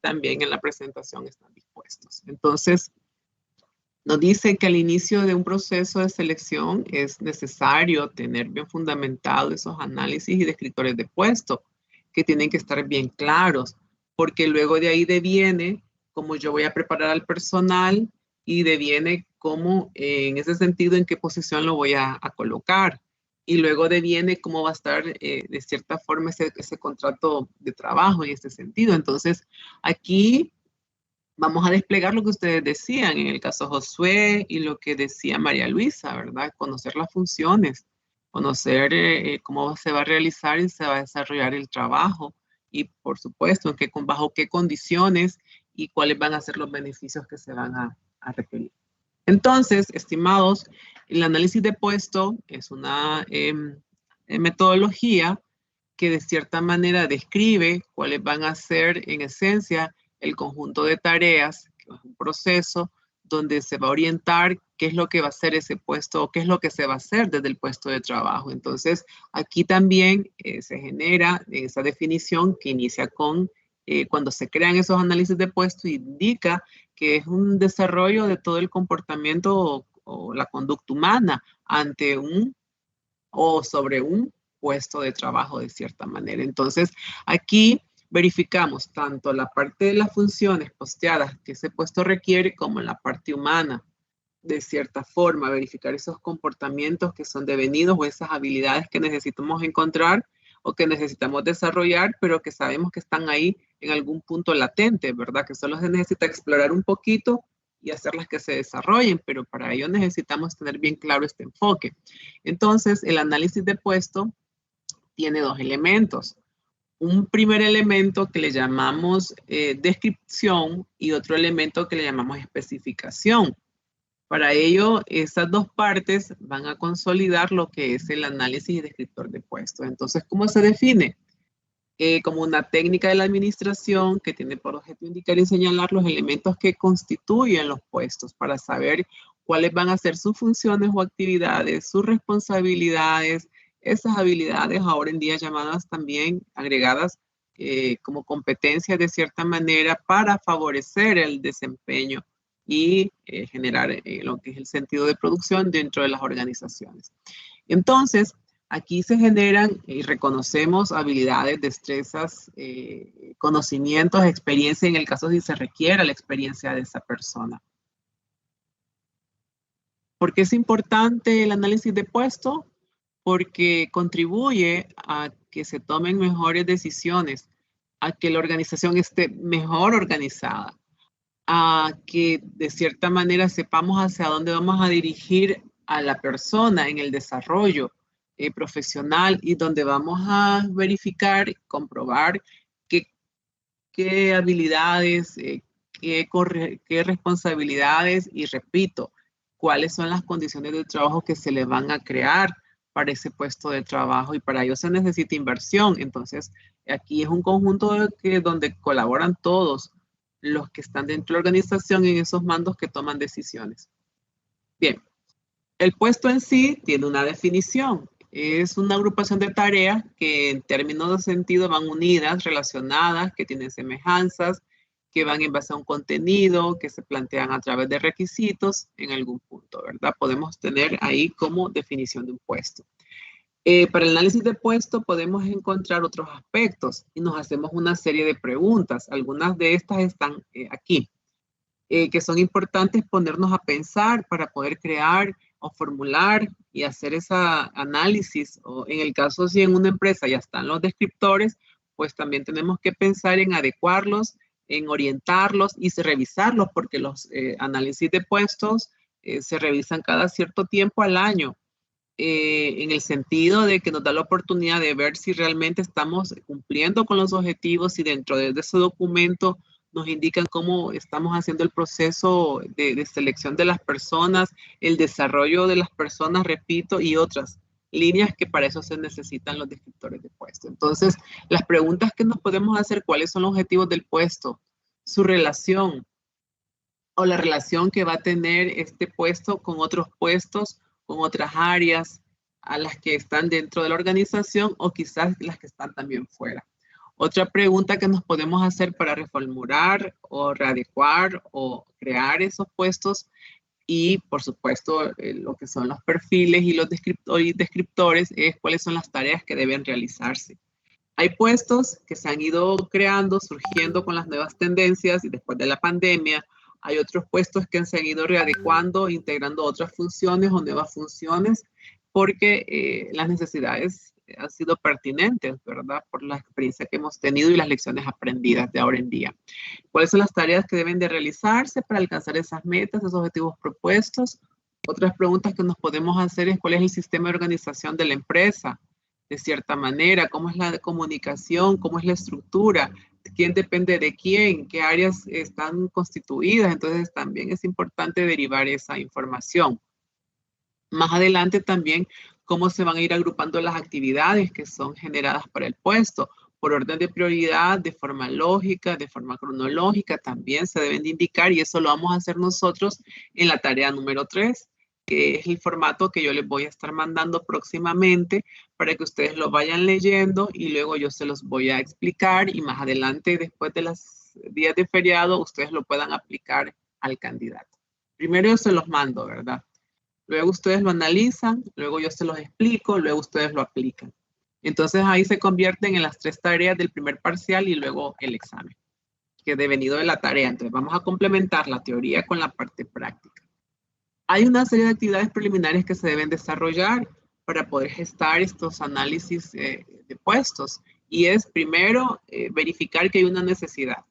también en la presentación están dispuestos. Entonces, nos dice que al inicio de un proceso de selección es necesario tener bien fundamentados esos análisis y descriptores de puesto, que tienen que estar bien claros, porque luego de ahí deviene cómo yo voy a preparar al personal y deviene cómo, en ese sentido, en qué posición lo voy a colocar. Y luego deviene cómo va a estar, de cierta forma, ese contrato de trabajo en este sentido. Entonces, aquí vamos a desplegar lo que ustedes decían en el caso Josué y lo que decía María Luisa, ¿verdad? Conocer las funciones, conocer cómo se va a realizar y se va a desarrollar el trabajo y, por supuesto, bajo qué condiciones y cuáles van a ser los beneficios que se van a requerir. Entonces, estimados, el análisis de puesto es una metodología que de cierta manera describe cuáles van a ser en esencia el conjunto de tareas, que es un proceso donde se va a orientar qué es lo que va a hacer ese puesto o qué es lo que se va a hacer desde el puesto de trabajo. Entonces, aquí también se genera esa definición que inicia con cuando se crean esos análisis de puesto, indica que es un desarrollo de todo el comportamiento o la conducta humana ante un o sobre un puesto de trabajo de cierta manera. Entonces, aquí verificamos tanto la parte de las funciones posteadas que ese puesto requiere como la parte humana. De cierta forma, verificar esos comportamientos que son devenidos o esas habilidades que necesitamos encontrar o que necesitamos desarrollar, pero que sabemos que están ahí en algún punto latente, ¿verdad? Que solo se necesita explorar un poquito y hacerlas que se desarrollen, pero para ello necesitamos tener bien claro este enfoque. Entonces, el análisis de puesto tiene dos elementos. Un primer elemento que le llamamos descripción y otro elemento que le llamamos especificación. Para ello, esas dos partes van a consolidar lo que es el análisis y descriptor de puestos. Entonces, ¿cómo se define? Como una técnica de la administración que tiene por objeto indicar y señalar los elementos que constituyen los puestos para saber cuáles van a ser sus funciones o actividades, sus responsabilidades, esas habilidades ahora en día llamadas también agregadas como competencias de cierta manera para favorecer el desempeño y generar lo que es el sentido de producción dentro de las organizaciones. Entonces, aquí se generan y reconocemos habilidades, destrezas, conocimientos, experiencia, en el caso si se requiere la experiencia de esa persona. ¿Por qué es importante el análisis de puesto? Porque contribuye a que se tomen mejores decisiones, a que la organización esté mejor organizada, a que de cierta manera sepamos hacia dónde vamos a dirigir a la persona en el desarrollo profesional y donde vamos a verificar, comprobar qué habilidades, qué responsabilidades y repito, cuáles son las condiciones de trabajo que se le van a crear para ese puesto de trabajo y para ello se necesita inversión. Entonces, aquí es un conjunto donde colaboran todos los que están dentro de la organización en esos mandos que toman decisiones. Bien, el puesto en sí tiene una definición. Es una agrupación de tareas que en términos de sentido van unidas, relacionadas, que tienen semejanzas, que van en base a un contenido, que se plantean a través de requisitos en algún punto, ¿verdad? Podemos tener ahí como definición de un puesto. Para el análisis de puesto podemos encontrar otros aspectos y nos hacemos una serie de preguntas. Algunas de estas están aquí, que son importantes ponernos a pensar para poder crear o formular y hacer ese análisis. O en el caso si en una empresa ya están los descriptores, pues también tenemos que pensar en adecuarlos, en orientarlos y revisarlos, porque los análisis de puestos se revisan cada cierto tiempo al año. En el sentido de que nos da la oportunidad de ver si realmente estamos cumpliendo con los objetivos y dentro de ese documento nos indican cómo estamos haciendo el proceso de selección de las personas, el desarrollo de las personas, repito, y otras líneas que para eso se necesitan los descriptores de puesto. Entonces, las preguntas que nos podemos hacer, ¿cuáles son los objetivos del puesto? Su relación o la relación que va a tener este puesto con otros puestos, con otras áreas a las que están dentro de la organización o quizás las que están también fuera. Otra pregunta que nos podemos hacer para reformular o readecuar o crear esos puestos y, por supuesto, lo que son los perfiles y los descriptores es cuáles son las tareas que deben realizarse. Hay puestos que se han ido creando, surgiendo con las nuevas tendencias y después de la pandemia. Hay otros puestos que se han ido readecuando, integrando otras funciones o nuevas funciones, porque las necesidades han sido pertinentes, ¿verdad? Por la experiencia que hemos tenido y las lecciones aprendidas de ahora en día. ¿Cuáles son las tareas que deben de realizarse para alcanzar esas metas, esos objetivos propuestos? Otras preguntas que nos podemos hacer es cuál es el sistema de organización de la empresa, de cierta manera, cómo es la comunicación, cómo es la estructura, quién depende de quién, qué áreas están constituidas. Entonces también es importante derivar esa información. Más adelante también cómo se van a ir agrupando las actividades que son generadas para el puesto, por orden de prioridad, de forma lógica, de forma cronológica, también se deben de indicar y eso lo vamos a hacer nosotros en la tarea número 3, que es el formato que yo les voy a estar mandando próximamente para que ustedes lo vayan leyendo y luego yo se los voy a explicar y más adelante, después de los días de feriado, ustedes lo puedan aplicar al candidato. Primero yo se los mando, ¿verdad? Luego ustedes lo analizan, luego yo se los explico, luego ustedes lo aplican. Entonces ahí se convierten en las 3 tareas del primer parcial y luego el examen, que es devenido de la tarea. Entonces vamos a complementar la teoría con la parte práctica. Hay una serie de actividades preliminares que se deben desarrollar para poder gestar estos análisis de puestos. Y es primero verificar que hay una necesidad,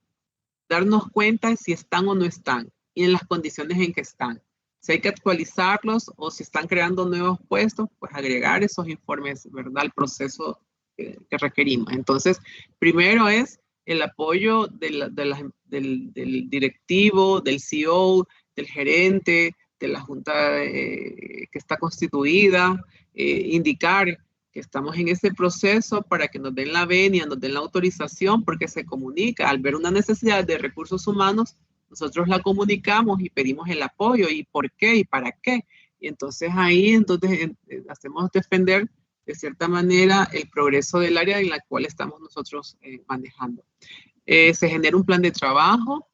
darnos cuenta si están o no están y en las condiciones en que están. Si hay que actualizarlos o si están creando nuevos puestos, pues agregar esos informes, ¿verdad? Al proceso que requerimos. Entonces, primero es el apoyo del directivo, del CEO, del gerente, de la junta que está constituida, indicar que estamos en ese proceso para que nos den la venia, nos den la autorización, porque se comunica al ver una necesidad de recursos humanos. Nosotros la comunicamos y pedimos el apoyo y por qué y para qué. Y entonces ahí hacemos defender de cierta manera el progreso del área en la cual estamos nosotros manejando. Se genera un plan de trabajo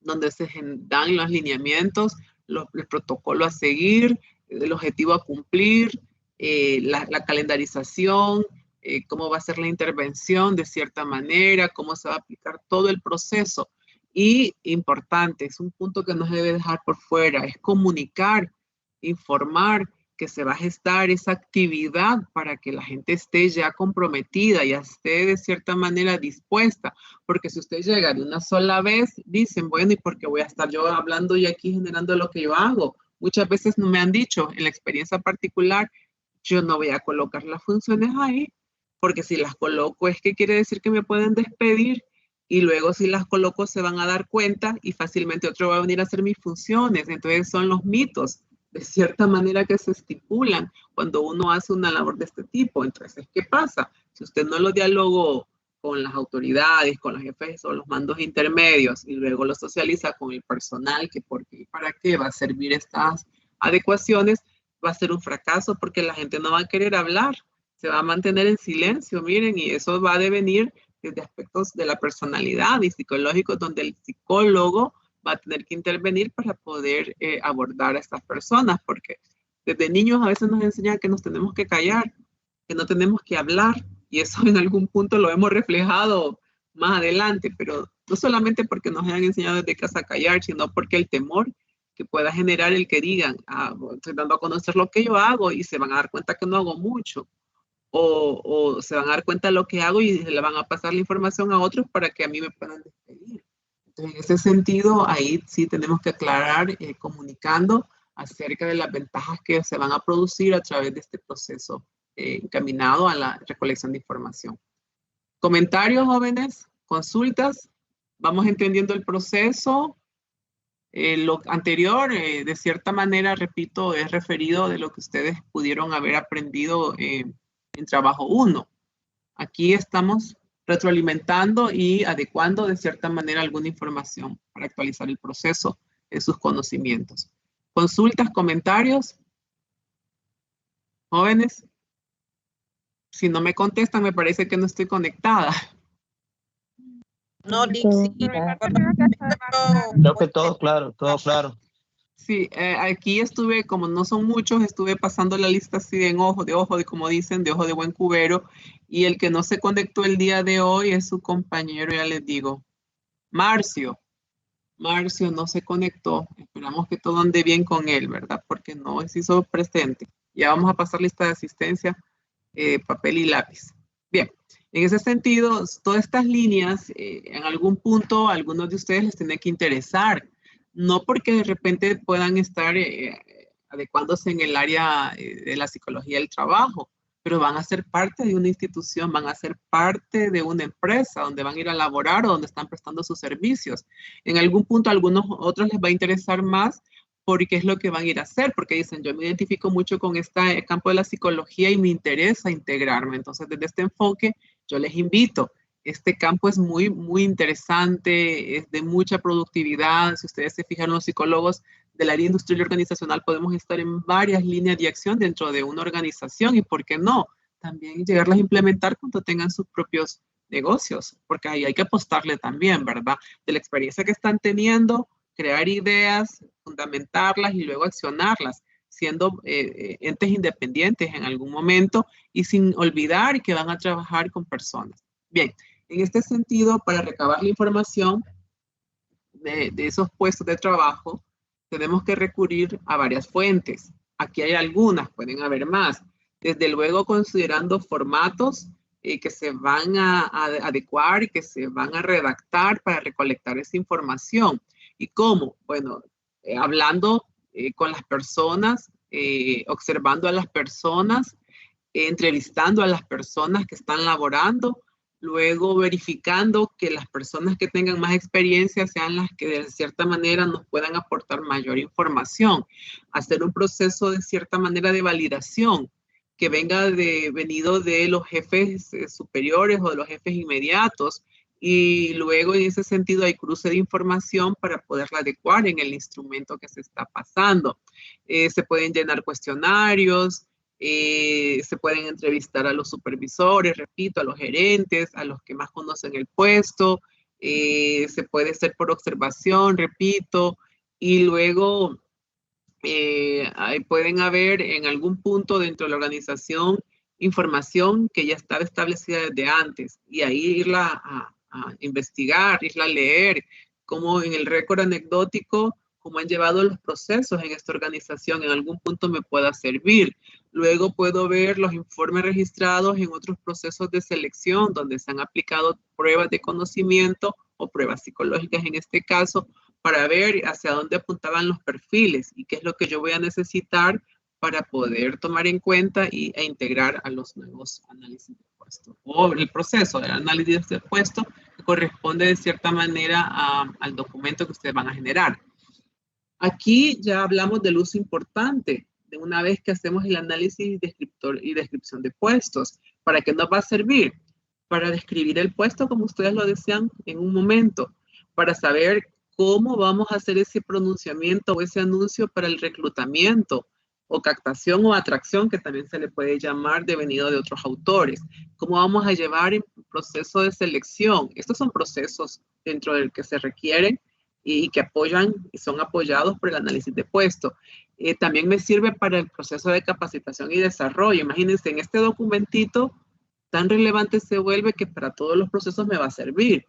donde se dan los lineamientos, el protocolo a seguir, el objetivo a cumplir, la calendarización, cómo va a ser la intervención de cierta manera, cómo se va a aplicar todo el proceso. Y importante, es un punto que no se debe dejar por fuera, es comunicar, informar que se va a gestar esa actividad para que la gente esté ya comprometida, ya esté de cierta manera dispuesta, porque si usted llega de una sola vez, dicen, bueno, ¿y por qué voy a estar yo hablando y aquí generando lo que yo hago? Muchas veces no me han dicho, en la experiencia particular, yo no voy a colocar las funciones ahí, porque si las coloco es que quiere decir que me pueden despedir y luego si las coloco se van a dar cuenta y fácilmente otro va a venir a hacer mis funciones. Entonces son los mitos, de cierta manera, que se estipulan cuando uno hace una labor de este tipo. Entonces, ¿qué pasa? Si usted no lo dialogó con las autoridades, con los jefes o los mandos intermedios y luego lo socializa con el personal, que por qué y para qué va a servir estas adecuaciones, va a ser un fracaso porque la gente no va a querer hablar, se va a mantener en silencio, miren, y eso va a devenir desde aspectos de la personalidad y psicológicos, donde el psicólogo va a tener que intervenir para poder abordar a estas personas, porque desde niños a veces nos enseñan que nos tenemos que callar, que no tenemos que hablar, y eso en algún punto lo hemos reflejado más adelante, pero no solamente porque nos han enseñado desde casa a callar, sino porque el temor que pueda generar el que digan, estoy dando a conocer lo que yo hago y se van a dar cuenta que no hago mucho. O se van a dar cuenta de lo que hago y le van a pasar la información a otros para que a mí me puedan despedir. Entonces, en ese sentido, ahí sí tenemos que aclarar comunicando acerca de las ventajas que se van a producir a través de este proceso encaminado a la recolección de información. Comentarios, jóvenes, consultas, vamos entendiendo el proceso. Lo anterior, de cierta manera, repito, es referido de lo que ustedes pudieron haber aprendido en trabajo 1. Aquí estamos retroalimentando y adecuando de cierta manera alguna información para actualizar el proceso en sus conocimientos. Consultas, comentarios. Jóvenes, si no me contestan, me parece que no estoy conectada. No, Dixie. Creo que todo claro, todo claro. Sí, aquí estuve, como no son muchos, estuve pasando la lista así de ojo, de como dicen, de ojo de buen cubero, y el que no se conectó el día de hoy es su compañero, ya les digo, Marcio. Marcio no se conectó, esperamos que todo ande bien con él, ¿verdad? Porque no se hizo presente. Ya vamos a pasar lista de asistencia, papel y lápiz. Bien, en ese sentido, todas estas líneas, en algún punto, a algunos de ustedes les tiene que interesar, no porque de repente puedan estar adecuándose en el área de la psicología del trabajo, pero van a ser parte de una institución, van a ser parte de una empresa donde van a ir a laborar o donde están prestando sus servicios. En algún punto a algunos otros les va a interesar más porque es lo que van a ir a hacer, porque dicen, yo me identifico mucho con este campo de la psicología y me interesa integrarme. Entonces, desde este enfoque, yo les invito. Este campo es muy interesante, es de mucha productividad. Si ustedes se fijan, los psicólogos del área industrial y organizacional podemos estar en varias líneas de acción dentro de una organización y, ¿por qué no? También llegarlas a implementar cuando tengan sus propios negocios, porque ahí hay que apostarle también, ¿verdad? De la experiencia que están teniendo, crear ideas, fundamentarlas y luego accionarlas, siendo entes independientes en algún momento y sin olvidar que van a trabajar con personas. Bien, en este sentido, para recabar la información de esos puestos de trabajo, tenemos que recurrir a varias fuentes. Aquí hay algunas, pueden haber más. Desde luego, considerando formatos que se van a adecuar y que se van a redactar para recolectar esa información. ¿Y cómo? Bueno, hablando con las personas, observando a las personas, entrevistando a las personas que están laborando, luego verificando que las personas que tengan más experiencia sean las que de cierta manera nos puedan aportar mayor información, hacer un proceso de cierta manera de validación que venga venido de los jefes superiores o de los jefes inmediatos, y luego en ese sentido hay cruce de información para poderla adecuar en el instrumento que se está pasando. Se pueden llenar cuestionarios, se pueden entrevistar a los supervisores, repito, a los gerentes, a los que más conocen el puesto, se puede hacer por observación, repito, y luego pueden haber en algún punto dentro de la organización información que ya estaba establecida desde antes y ahí irla a investigar, irla a leer, como en el récord anecdótico, cómo han llevado los procesos en esta organización, en algún punto me pueda servir. Luego puedo ver los informes registrados en otros procesos de selección donde se han aplicado pruebas de conocimiento o pruebas psicológicas en este caso, para ver hacia dónde apuntaban los perfiles y qué es lo que yo voy a necesitar para poder tomar en cuenta e integrar a los nuevos análisis de puesto o el proceso del análisis de puesto que corresponde de cierta manera al documento que ustedes van a generar. Aquí ya hablamos del uso importante de una vez que hacemos el análisis y descripción de puestos. ¿Para qué nos va a servir? Para describir el puesto como ustedes lo desean en un momento, para saber cómo vamos a hacer ese pronunciamiento o ese anuncio para el reclutamiento o captación o atracción, que también se le puede llamar devenido de otros autores. ¿Cómo vamos a llevar el proceso de selección? Estos son procesos dentro del que se requieren y que apoyan y son apoyados por el análisis de puesto. También me sirve para el proceso de capacitación y desarrollo. Imagínense, en este documentito tan relevante se vuelve que para todos los procesos me va a servir.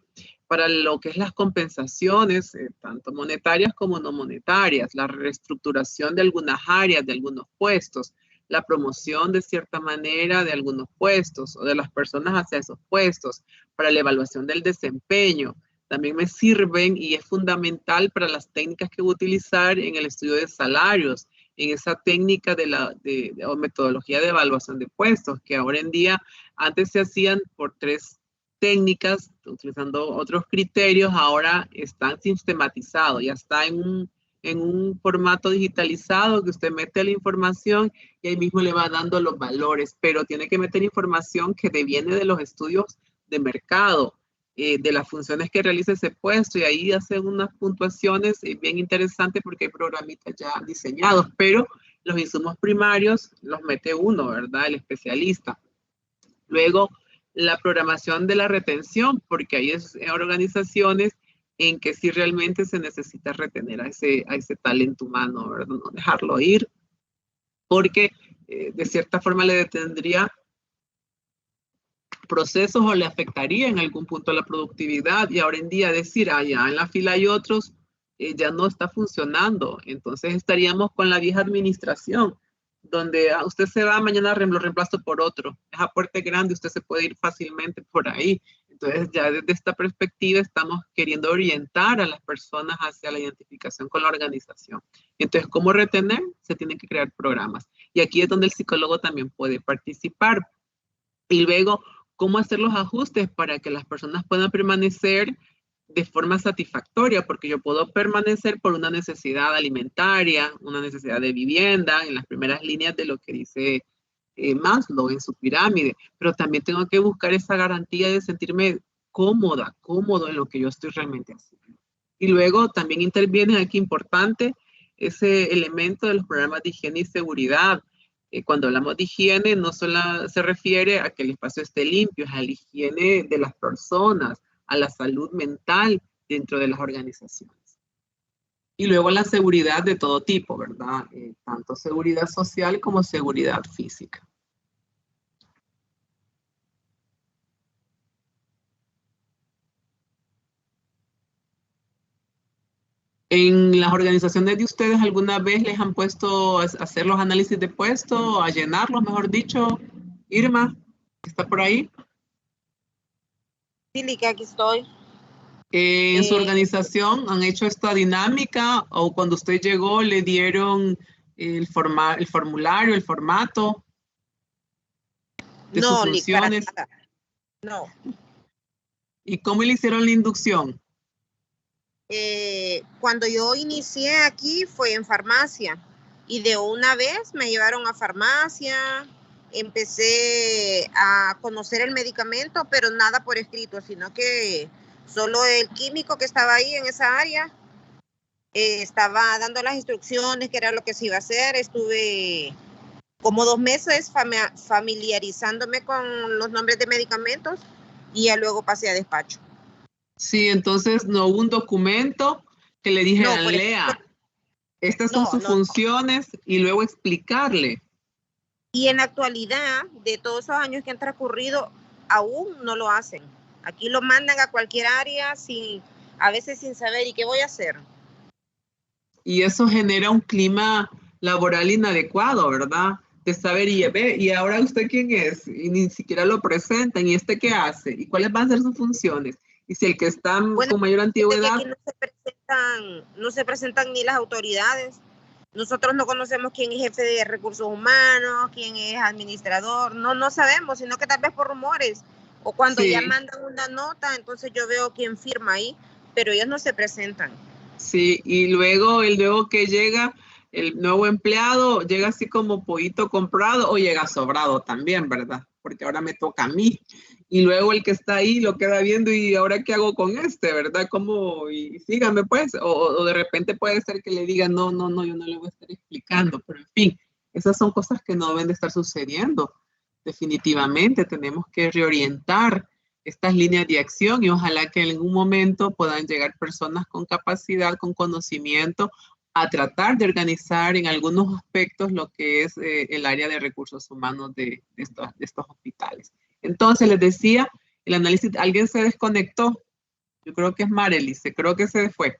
Para lo que es las compensaciones, tanto monetarias como no monetarias, la reestructuración de algunas áreas, de algunos puestos, la promoción de cierta manera de algunos puestos o de las personas hacia esos puestos, para la evaluación del desempeño. También me sirven y es fundamental para las técnicas que voy a utilizar en el estudio de salarios, en esa técnica o metodología de evaluación de puestos, que ahora en día antes se hacían por 3 técnicas, utilizando otros criterios, ahora están sistematizados, ya está en un formato digitalizado que usted mete la información y ahí mismo le va dando los valores, pero tiene que meter información que deviene de los estudios de mercado, de las funciones que realiza ese puesto, y ahí hacen unas puntuaciones bien interesantes porque hay programitas ya diseñados, pero los insumos primarios los mete uno, ¿verdad? El especialista. Luego, la programación de la retención, porque hay organizaciones en que sí realmente se necesita retener a ese talento humano, ¿verdad? No dejarlo ir, porque de cierta forma le detendría procesos o le afectaría en algún punto la productividad, y ahora en día decir, ya en la fila hay otros, ya no está funcionando. Entonces estaríamos con la vieja administración, donde usted se va, mañana lo reemplazo por otro. Esa puerta es grande, usted se puede ir fácilmente por ahí. Entonces ya desde esta perspectiva estamos queriendo orientar a las personas hacia la identificación con la organización. Entonces, ¿cómo retener? Se tienen que crear programas. Y aquí es donde el psicólogo también puede participar. Y luego, ¿cómo hacer los ajustes para que las personas puedan permanecer de forma satisfactoria? Porque yo puedo permanecer por una necesidad alimentaria, una necesidad de vivienda, en las primeras líneas de lo que dice Maslow en su pirámide, pero también tengo que buscar esa garantía de sentirme cómodo en lo que yo estoy realmente haciendo. Y luego también interviene aquí importante ese elemento de los programas de higiene y seguridad. Cuando hablamos de higiene, no solo se refiere a que el espacio esté limpio, es a la higiene de las personas, a la salud mental dentro de las organizaciones. Y luego la seguridad de todo tipo, ¿verdad? Tanto seguridad social como seguridad física. ¿En las organizaciones de ustedes alguna vez les han puesto a hacer los análisis de puesto, a llenarlos, mejor dicho? Irma, ¿está por ahí? Sí, que aquí estoy. ¿En su organización han hecho esta dinámica o cuando usted llegó le dieron el formulario, el formato de sus funciones? Para nada. No. ¿Y cómo le hicieron la inducción? Cuando yo inicié aquí fue en farmacia y de una vez me llevaron a farmacia, empecé a conocer el medicamento, pero nada por escrito, sino que solo el químico que estaba ahí en esa área estaba dando las instrucciones, qué era lo que se iba a hacer. Estuve como 2 meses familiarizándome con los nombres de medicamentos y ya luego pasé a despacho. Sí, entonces no hubo un documento que le dijeran, lea, estas son sus funciones y luego explicarle. Y en la actualidad, de todos esos años que han transcurrido, aún no lo hacen. Aquí lo mandan a cualquier área, a veces sin saber, ¿y qué voy a hacer? Y eso genera un clima laboral inadecuado, ¿verdad? De saber, y ahora usted quién es, y ni siquiera lo presentan, y este qué hace, y cuáles van a ser sus funciones. Y si el que está con mayor antigüedad... Aquí no se presentan ni las autoridades. Nosotros no conocemos quién es jefe de recursos humanos, quién es administrador, no sabemos, sino que tal vez por rumores, o cuando ya mandan una nota, entonces yo veo quién firma ahí, pero ellos no se presentan. Sí, y luego el nuevo que llega, el nuevo empleado, llega así como pollito comprado o llega sobrado también, ¿verdad? Porque ahora me toca a mí. Y luego el que está ahí lo queda viendo y ahora qué hago con este, ¿verdad? ¿Cómo? Y síganme pues. O de repente puede ser que le diga, no, yo no le voy a estar explicando. Pero en fin, esas son cosas que no deben de estar sucediendo. Definitivamente tenemos que reorientar estas líneas de acción y ojalá que en algún momento puedan llegar personas con capacidad, con conocimiento, a tratar de organizar en algunos aspectos lo que es el área de recursos humanos de estos hospitales. Entonces, les decía, el análisis, alguien se desconectó, yo creo que es Marelis, creo que se fue.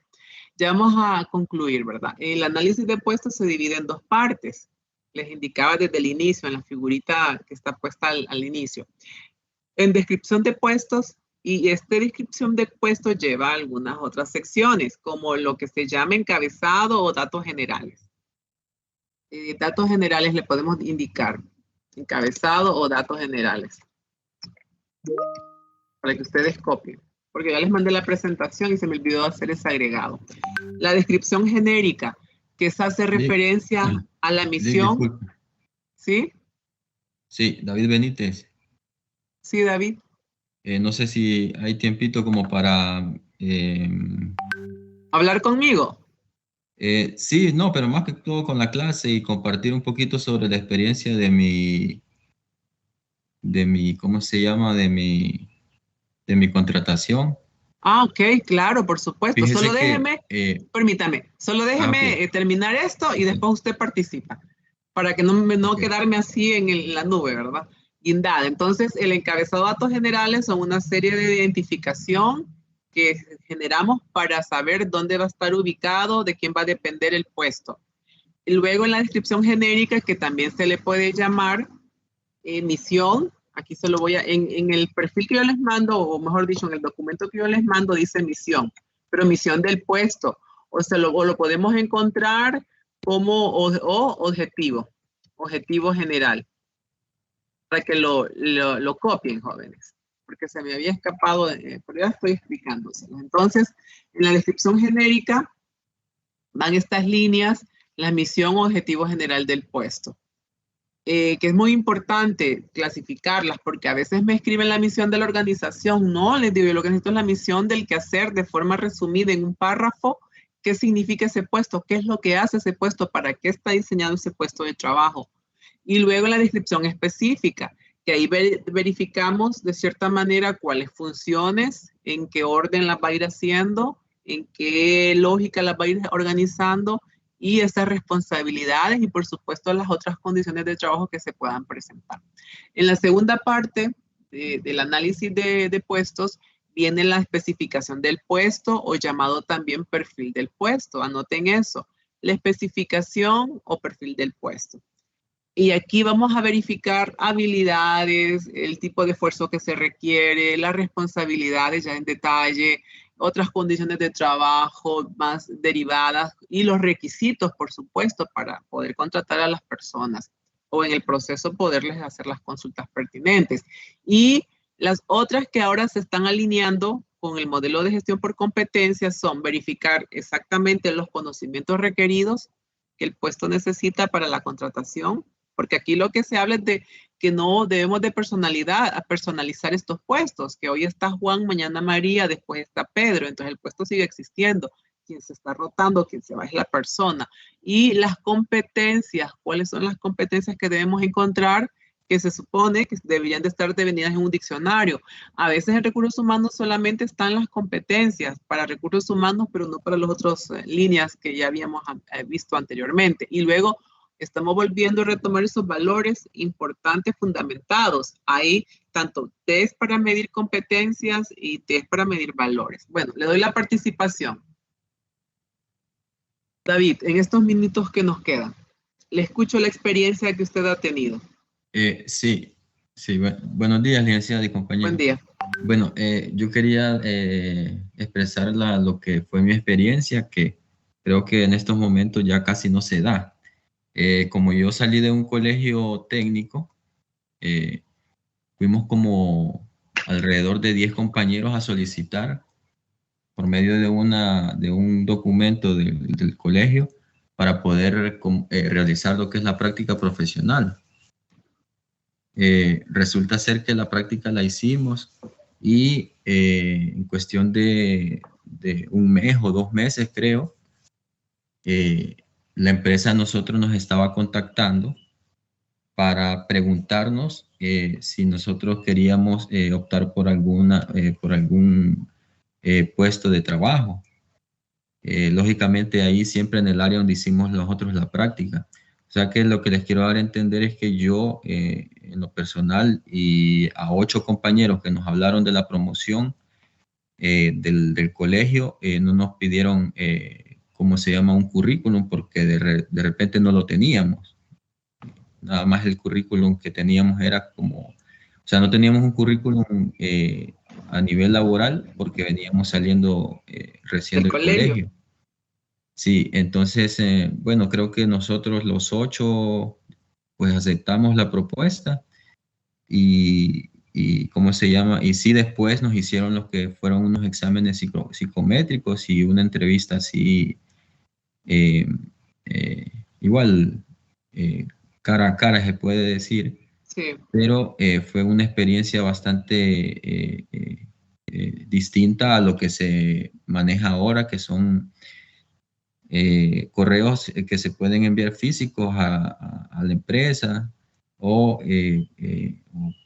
Ya vamos a concluir, ¿verdad? El análisis de puestos se divide en 2 partes. Les indicaba desde el inicio, en la figurita que está puesta al inicio. En descripción de puestos, y esta descripción de puestos lleva algunas otras secciones, como lo que se llama encabezado o datos generales. Datos generales le podemos indicar, encabezado o datos generales, para que ustedes copien, porque ya les mandé la presentación y se me olvidó hacer ese agregado. La descripción genérica, que esa hace referencia a la misión. ¿Sí? Sí, David Benítez. Sí, David. No sé si hay tiempito como para... ¿Hablar conmigo? Sí, no, pero más que todo con la clase y compartir un poquito sobre la experiencia de mi ¿cómo se llama? De mi contratación. Ah, ok, claro, por supuesto. Fíjese Solo déjeme, permítame, solo déjeme ok, terminar esto y ok. después usted participa, para que no Ok. quedarme así en la nube, ¿verdad? Guindada. Entonces, el encabezado de datos generales son una serie de identificación que generamos para saber dónde va a estar ubicado, de quién va a depender el puesto. Y luego en la descripción genérica, que también se le puede llamar misión, aquí se lo voy a, en el perfil que yo les mando, o mejor dicho, en el documento que yo les mando dice misión, pero misión del puesto, o lo podemos encontrar como objetivo general, para que lo copien, jóvenes, porque se me había escapado, pero ya estoy explicándoselo. Entonces, en la descripción genérica van estas líneas, la misión o objetivo general del puesto. Que es muy importante clasificarlas, porque a veces me escriben la misión de la organización. No, les digo, lo que necesito es la misión del quehacer de forma resumida en un párrafo. ¿Qué significa ese puesto? ¿Qué es lo que hace ese puesto? ¿Para qué está diseñado ese puesto de trabajo? Y luego la descripción específica, que ahí verificamos de cierta manera cuáles funciones, en qué orden las va a ir haciendo, en qué lógica las va a ir organizando, y esas responsabilidades y por supuesto las otras condiciones de trabajo que se puedan presentar. En la segunda parte del análisis de puestos viene la especificación del puesto o llamado también perfil del puesto. Anoten eso, la especificación o perfil del puesto. Y aquí vamos a verificar habilidades, el tipo de esfuerzo que se requiere, las responsabilidades ya en detalle, otras condiciones de trabajo más derivadas y los requisitos, por supuesto, para poder contratar a las personas o en el proceso poderles hacer las consultas pertinentes. Y las otras que ahora se están alineando con el modelo de gestión por competencias son verificar exactamente los conocimientos requeridos que el puesto necesita para la contratación, porque aquí lo que se habla es de que no debemos de personalizar estos puestos, que hoy está Juan, mañana María, después está Pedro, entonces el puesto sigue existiendo. Quien se está rotando, quien se va es la persona. Y las competencias, ¿cuáles son las competencias que debemos encontrar? Que se supone que deberían de estar devenidas en un diccionario. A veces en recursos humanos solamente están las competencias para recursos humanos, pero no para las otras líneas que ya habíamos visto anteriormente. Y luego estamos volviendo a retomar esos valores importantes, fundamentados. Hay tanto test para medir competencias y test para medir valores. Bueno, le doy la participación. David, en estos minutos que nos quedan, le escucho la experiencia que usted ha tenido. Sí, buenos días, licenciada y compañeros. Buen día. Bueno, yo quería expresar lo que fue mi experiencia, que creo que en estos momentos ya casi no se da. Como yo salí de un colegio técnico, fuimos como alrededor de 10 compañeros a solicitar por medio de un documento del colegio para poder realizar lo que es la práctica profesional. Resulta ser que la práctica la hicimos y en cuestión de un mes o 2 meses, creo, la empresa a nosotros nos estaba contactando para preguntarnos si nosotros queríamos optar por algún puesto de trabajo. Lógicamente ahí siempre en el área donde hicimos nosotros la práctica. O sea que lo que les quiero dar a entender es que yo, en lo personal, y a 8 compañeros que nos hablaron de la promoción del colegio, no nos pidieron, ¿cómo se llama?, un currículum, porque de repente no lo teníamos. Nada más el currículum que teníamos era como, o sea, no teníamos un currículum a nivel laboral porque veníamos saliendo recién del colegio. Sí, entonces, bueno, creo que nosotros los 8, pues aceptamos la propuesta y ¿cómo se llama? Y sí, después nos hicieron los que fueron unos exámenes psicométricos y una entrevista así, igual, cara a cara se puede decir. Sí. Pero fue una experiencia bastante distinta a lo que se maneja ahora, que son correos que se pueden enviar físicos a la empresa o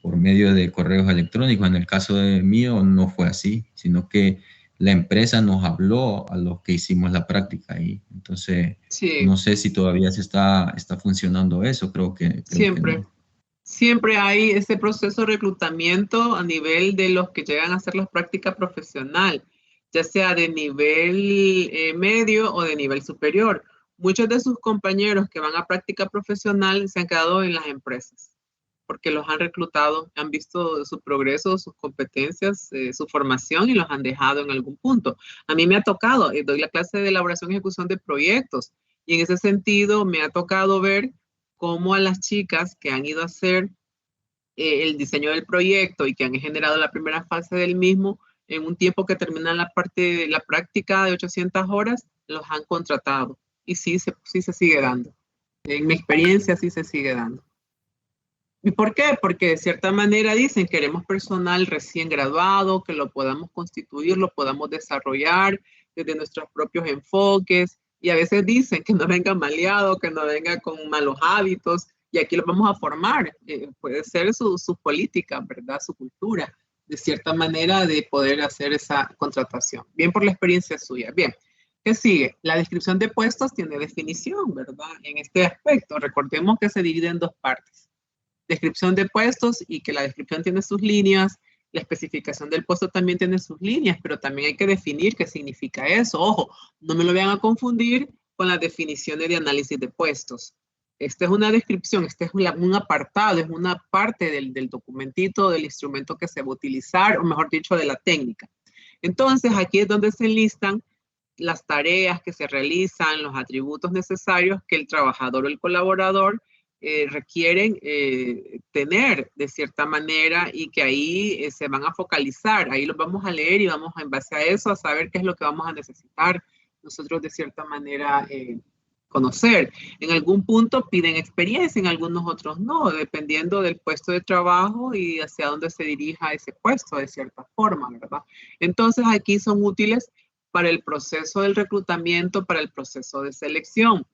por medio de correos electrónicos. En el caso de mío no fue así, sino que la empresa nos habló a los que hicimos la práctica ahí. Entonces, Sí, no sé si todavía está funcionando eso, creo que siempre. no. Siempre hay ese proceso de reclutamiento a nivel de los que llegan a hacer la práctica profesional, ya sea de nivel medio o de nivel superior. Muchos de sus compañeros que van a práctica profesional se han quedado en las empresas porque los han reclutado, han visto su progreso, sus competencias, su formación y los han dejado en algún punto. A mí me ha tocado, doy la clase de elaboración y ejecución de proyectos y en ese sentido me ha tocado ver cómo a las chicas que han ido a hacer el diseño del proyecto y que han generado la primera fase del mismo, en un tiempo que terminan la práctica de 800 horas, los han contratado. Y sí se sigue dando. En mi experiencia sí se sigue dando. ¿Y por qué? Porque de cierta manera dicen, queremos personal recién graduado, que lo podamos constituir, lo podamos desarrollar desde nuestros propios enfoques. Y a veces dicen que no venga maleado, que no venga con malos hábitos. Y aquí lo vamos a formar. Puede ser su política, ¿verdad? Su cultura, de cierta manera, de poder hacer esa contratación. Bien por la experiencia suya. Bien. ¿Qué sigue? La descripción de puestos tiene definición, ¿verdad? En este aspecto, recordemos que se divide en dos partes. Descripción de puestos y que la descripción tiene sus líneas, la especificación del puesto también tiene sus líneas, pero también hay que definir qué significa eso. Ojo, no me lo vayan a confundir con las definiciones de análisis de puestos. Esta es una descripción, este es un apartado, es una parte del documentito, del instrumento que se va a utilizar, o mejor dicho, de la técnica. Entonces, aquí es donde se enlistan las tareas que se realizan, los atributos necesarios que el trabajador o el colaborador requieren tener de cierta manera y que ahí se van a focalizar. Ahí los vamos a leer y vamos en base a eso a saber qué es lo que vamos a necesitar nosotros de cierta manera conocer. En algún punto piden experiencia, en algunos otros no, dependiendo del puesto de trabajo y hacia dónde se dirija ese puesto de cierta forma, ¿verdad? Entonces aquí son útiles para el proceso del reclutamiento, para el proceso de selección,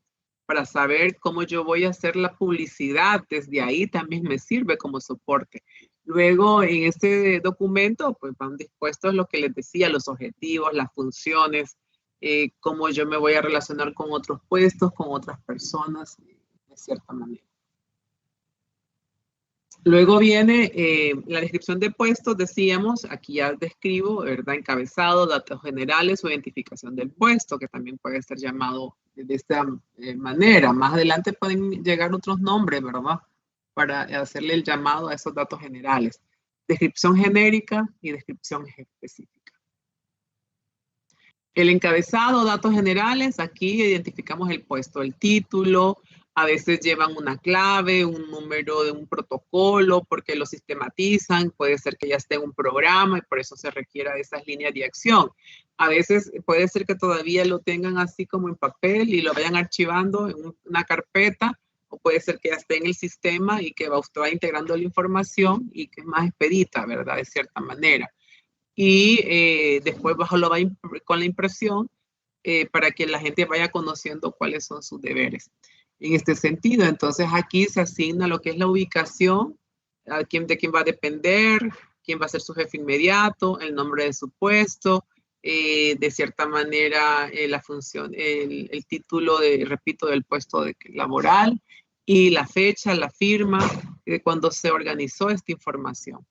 para saber cómo yo voy a hacer la publicidad. Desde ahí también me sirve como soporte. Luego, en este documento, pues van dispuestos lo que les decía, los objetivos, las funciones, cómo yo me voy a relacionar con otros puestos, con otras personas, de cierta manera. Luego viene la descripción de puestos, decíamos, aquí ya describo, ¿verdad? Encabezado, datos generales o identificación del puesto, que también puede ser llamado de esta manera. Más adelante pueden llegar otros nombres, ¿verdad? Para hacerle el llamado a esos datos generales. Descripción genérica y descripción específica. El encabezado, datos generales, aquí identificamos el puesto, el título. A veces llevan una clave, un número de un protocolo, porque lo sistematizan. Puede ser que ya esté en un programa y por eso se requiera de esas líneas de acción. A veces puede ser que todavía lo tengan así como en papel y lo vayan archivando en una carpeta, o puede ser que ya esté en el sistema y que usted va integrando la información y que es más expedita, ¿verdad? De cierta manera. Y después lo va con la impresión para que la gente vaya conociendo cuáles son sus deberes. En este sentido, entonces aquí se asigna lo que es la ubicación, de quién va a depender, quién va a ser su jefe inmediato, el nombre de su puesto, de cierta manera la función, el título, repito, del puesto laboral y la fecha, la firma de cuando se organizó esta información.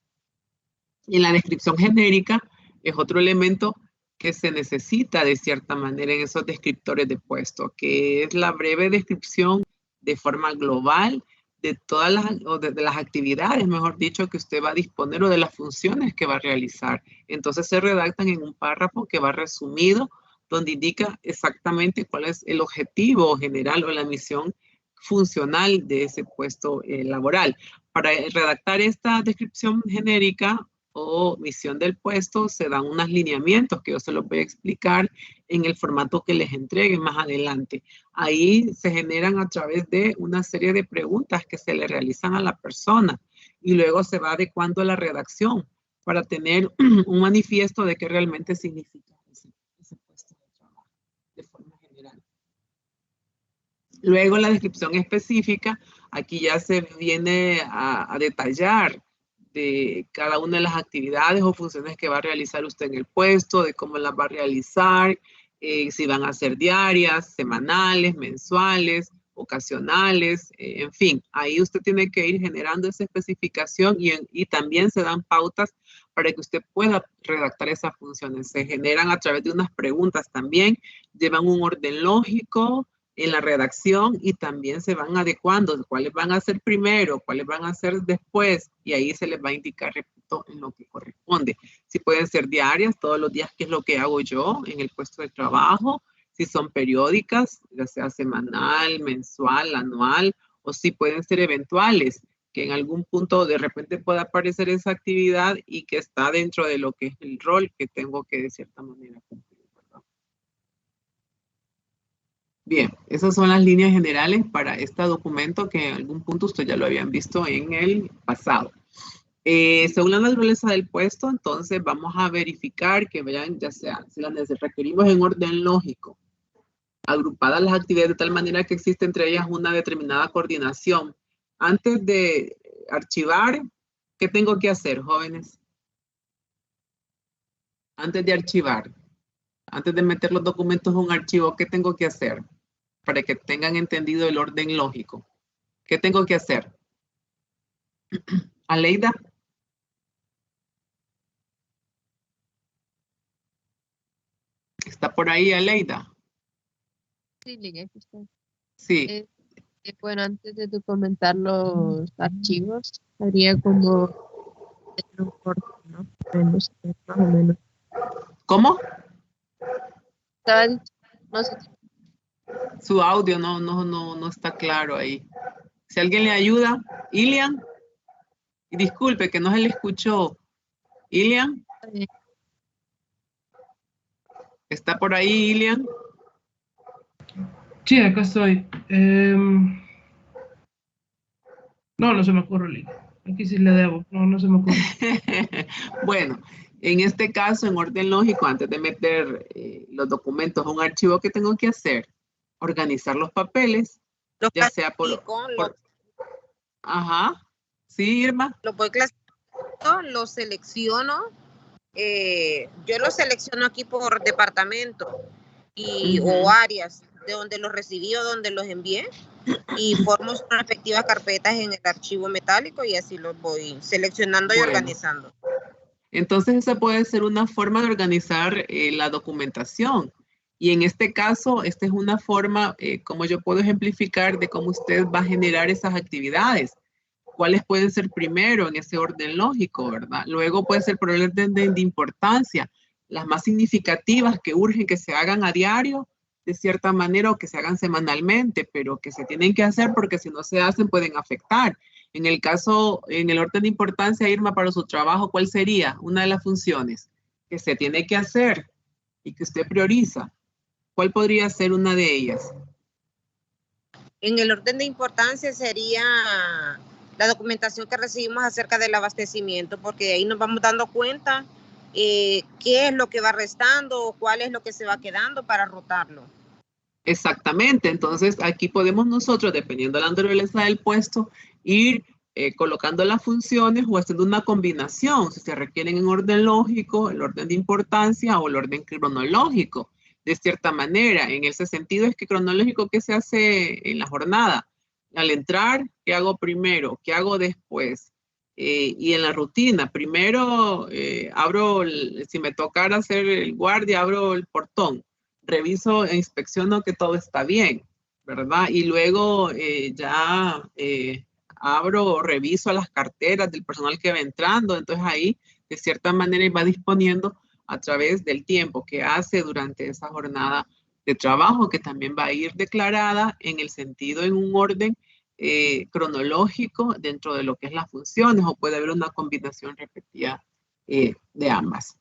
Y en la descripción genérica es otro elemento que se necesita de cierta manera en esos descriptores de puesto, que es la breve descripción de forma global de todas las actividades, mejor dicho, que usted va a disponer o de las funciones que va a realizar. Entonces se redactan en un párrafo que va resumido, donde indica exactamente cuál es el objetivo general o la misión funcional de ese puesto laboral. Para redactar esta descripción genérica o misión del puesto, se dan unos lineamientos que yo se los voy a explicar en el formato que les entregue más adelante. Ahí se generan a través de una serie de preguntas que se le realizan a la persona y luego se va adecuando a la redacción para tener un manifiesto de qué realmente significa ese puesto de trabajo de forma general. Luego la descripción específica, aquí ya se viene a detallar de cada una de las actividades o funciones que va a realizar usted en el puesto, de cómo las va a realizar, si van a ser diarias, semanales, mensuales, ocasionales, en fin, ahí usted tiene que ir generando esa especificación y también se dan pautas para que usted pueda redactar esas funciones. Se generan a través de unas preguntas también, llevan un orden lógico en la redacción y también se van adecuando cuáles van a ser primero, cuáles van a ser después, y ahí se les va a indicar, repito, en lo que corresponde. Si pueden ser diarias, todos los días, que es lo que hago yo en el puesto de trabajo, si son periódicas, ya sea semanal, mensual, anual, o si pueden ser eventuales, que en algún punto de repente pueda aparecer esa actividad y que está dentro de lo que es el rol que tengo que de cierta manera cumplir. Bien, esas son las líneas generales para este documento que en algún punto ustedes ya lo habían visto en el pasado. Según la naturaleza del puesto, entonces vamos a verificar que vean, ya sea, si las requerimos en orden lógico, agrupadas las actividades de tal manera que existe entre ellas una determinada coordinación. Antes de archivar, ¿qué tengo que hacer, jóvenes? Antes de archivar. Antes de meter los documentos en un archivo, ¿qué tengo que hacer? Para que tengan entendido el orden lógico. ¿Qué tengo que hacer? Aleida. ¿Está por ahí, Aleida? Sí, Liga, aquí está. Sí. Bueno, antes de documentar los archivos, haría como un corte, ¿no? Más o menos. ¿Cómo? Estaba diciendo, no sé. Su audio no está claro ahí. Si alguien le ayuda, Ilian. Disculpe que no se le escuchó. Ilian. ¿Está por ahí, Ilian? Sí, acá estoy. No se me ocurre, Lina. Aquí sí le debo. No se me ocurre. Bueno, en este caso, en orden lógico, antes de meter los documentos a un archivo, ¿qué tengo que hacer? Organizar los papeles, ya sea por... Ajá. Sí, Irma. Lo voy clasificando, lo selecciono. Yo lo selecciono aquí por departamento o áreas de donde los recibí o donde los envié y formo sus respectivas carpetas en el archivo metálico y así los voy seleccionando y organizando. Entonces esa puede ser una forma de organizar la documentación. Y en este caso, esta es una forma, como yo puedo ejemplificar de cómo usted va a generar esas actividades. ¿Cuáles pueden ser primero en ese orden lógico, verdad? Luego puede ser por el orden de importancia, las más significativas que urgen que se hagan a diario, de cierta manera, o que se hagan semanalmente, pero que se tienen que hacer porque si no se hacen pueden afectar. En el caso, en el orden de importancia, Irma, para su trabajo, ¿cuál sería una de las funciones que se tiene que hacer y que usted prioriza? ¿Cuál podría ser una de ellas? En el orden de importancia sería la documentación que recibimos acerca del abastecimiento, porque ahí nos vamos dando cuenta qué es lo que va restando o cuál es lo que se va quedando para rotarlo. Exactamente, entonces aquí podemos nosotros, dependiendo de la naturaleza del puesto, ir colocando las funciones o haciendo una combinación, si se requieren en orden lógico, el orden de importancia o el orden cronológico, de cierta manera. En ese sentido es que cronológico, ¿qué se hace en la jornada? Al entrar, ¿qué hago primero? ¿Qué hago después? Y en la rutina, primero abro, si me tocara hacer el guardia, abro el portón, reviso e inspecciono que todo está bien, ¿verdad? Y luego abro, reviso las carteras del personal que va entrando, entonces ahí de cierta manera va disponiendo a través del tiempo que hace durante esa jornada de trabajo, que también va a ir declarada en el sentido, en un orden cronológico dentro de lo que es las funciones, o puede haber una combinación repetida de ambas.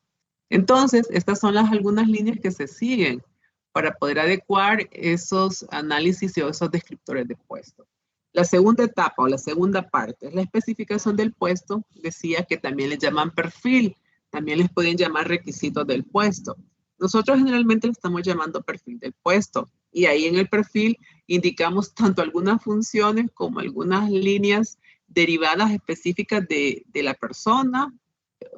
Entonces, estas son algunas líneas que se siguen para poder adecuar esos análisis o esos descriptores de puesto. La segunda etapa o la segunda parte es la especificación del puesto. Decía que también le llaman perfil, también les pueden llamar requisitos del puesto. Nosotros generalmente le estamos llamando perfil del puesto, y ahí en el perfil indicamos tanto algunas funciones como algunas líneas derivadas específicas de la persona,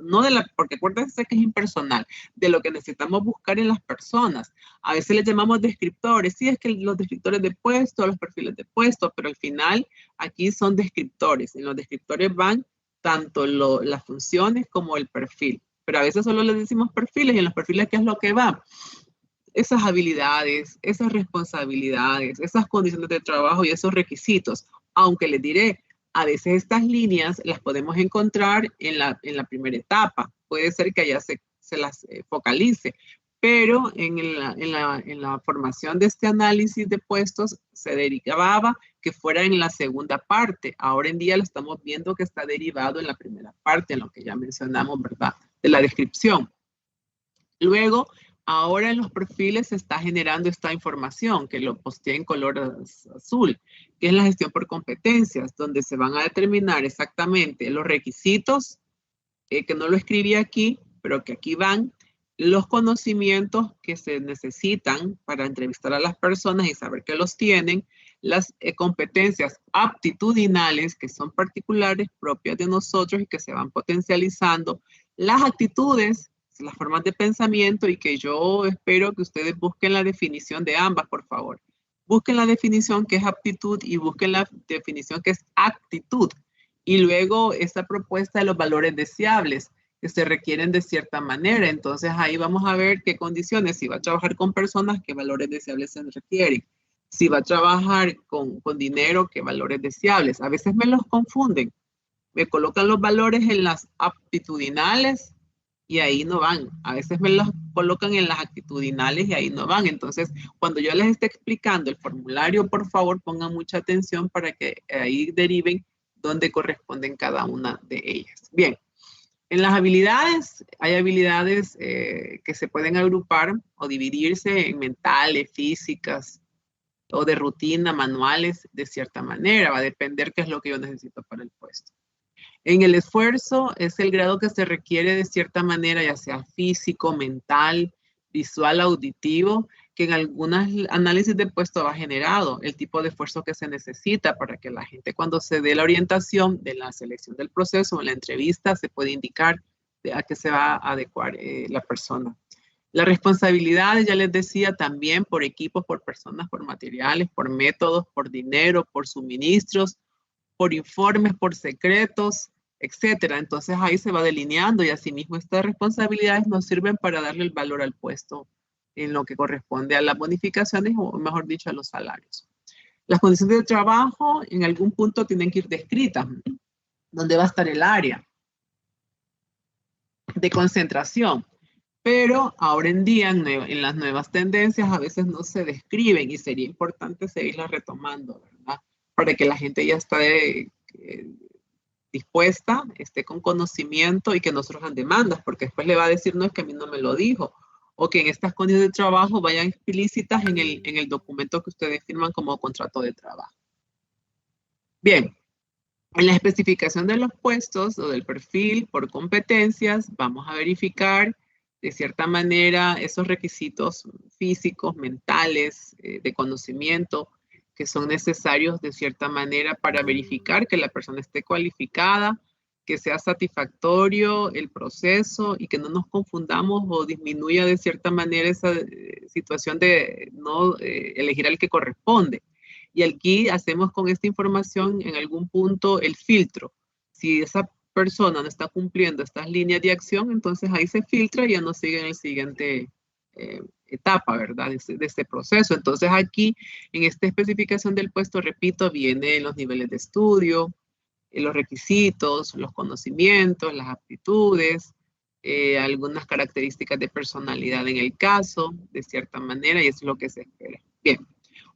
no de la, porque acuérdense que es impersonal, de lo que necesitamos buscar en las personas. A veces les llamamos descriptores, sí, es que los descriptores de puesto, los perfiles de puesto, pero al final aquí son descriptores. En los descriptores van tanto las funciones como el perfil, pero a veces solo les decimos perfiles, y en los perfiles, ¿qué es lo que va? Esas habilidades, esas responsabilidades, esas condiciones de trabajo y esos requisitos. Aunque les diré, a veces estas líneas las podemos encontrar en la primera etapa. Puede ser que allá se las focalice, pero en la formación de este análisis de puestos se derivaba que fuera en la segunda parte. Ahora en día lo estamos viendo que está derivado en la primera parte, en lo que ya mencionamos, ¿verdad? De la descripción. Luego, ahora en los perfiles se está generando esta información que lo posteé en color azul, que es la gestión por competencias, donde se van a determinar exactamente los requisitos, que no lo escribí aquí, pero que aquí van, los conocimientos que se necesitan para entrevistar a las personas y saber que los tienen, las competencias aptitudinales que son particulares, propias de nosotros y que se van potencializando, las actitudes, las formas de pensamiento, y que yo espero que ustedes busquen la definición de ambas, por favor. Busquen la definición que es aptitud y busquen la definición que es actitud. Y luego esta propuesta de los valores deseables que se requieren de cierta manera. Entonces ahí vamos a ver qué condiciones, si va a trabajar con personas, qué valores deseables se requieren. Si va a trabajar con dinero, qué valores deseables. A veces me los confunden. Me colocan los valores en las aptitudinales y ahí no van. A veces me los colocan en las actitudinales y ahí no van. Entonces, cuando yo les esté explicando el formulario, por favor, pongan mucha atención para que ahí deriven dónde corresponden cada una de ellas. Bien, en las habilidades, hay habilidades que se pueden agrupar o dividirse en mentales, físicas o de rutina, manuales, de cierta manera. Va a depender qué es lo que yo necesito para el puesto. En el esfuerzo es el grado que se requiere de cierta manera, ya sea físico, mental, visual, auditivo, que en algunos análisis de puesto va generado el tipo de esfuerzo que se necesita para que la gente, cuando se dé la orientación de la selección del proceso o en la entrevista, se puede indicar a qué se va a adecuar la persona. Las responsabilidades, ya les decía, también por equipos, por personas, por materiales, por métodos, por dinero, por suministros, por informes, por secretos, etcétera. Entonces ahí se va delineando y asimismo estas responsabilidades nos sirven para darle el valor al puesto en lo que corresponde a las bonificaciones o mejor dicho a los salarios. Las condiciones de trabajo en algún punto tienen que ir descritas. ¿Dónde va a estar el área de concentración? Pero ahora en día en las nuevas tendencias a veces no se describen y sería importante seguirlas retomando, ¿verdad? Para que la gente ya esté dispuesta, esté con conocimiento y que no surjan demandas, porque después le va a decir, no, es que a mí no me lo dijo, o que en estas condiciones de trabajo vayan explícitas en el documento que ustedes firman como contrato de trabajo. Bien, en la especificación de los puestos o del perfil por competencias, vamos a verificar de cierta manera esos requisitos físicos, mentales, de conocimiento, que son necesarios de cierta manera para verificar que la persona esté cualificada, que sea satisfactorio el proceso y que no nos confundamos o disminuya de cierta manera esa situación de no elegir al que corresponde. Y aquí hacemos con esta información en algún punto el filtro. Si esa persona no está cumpliendo estas líneas de acción, entonces ahí se filtra y ya no sigue en el siguiente etapa, ¿verdad? De este proceso. Entonces aquí, en esta especificación del puesto, repito, vienen los niveles de estudio, los requisitos, los conocimientos, las aptitudes, algunas características de personalidad en el caso, de cierta manera, y eso es lo que se espera. Bien,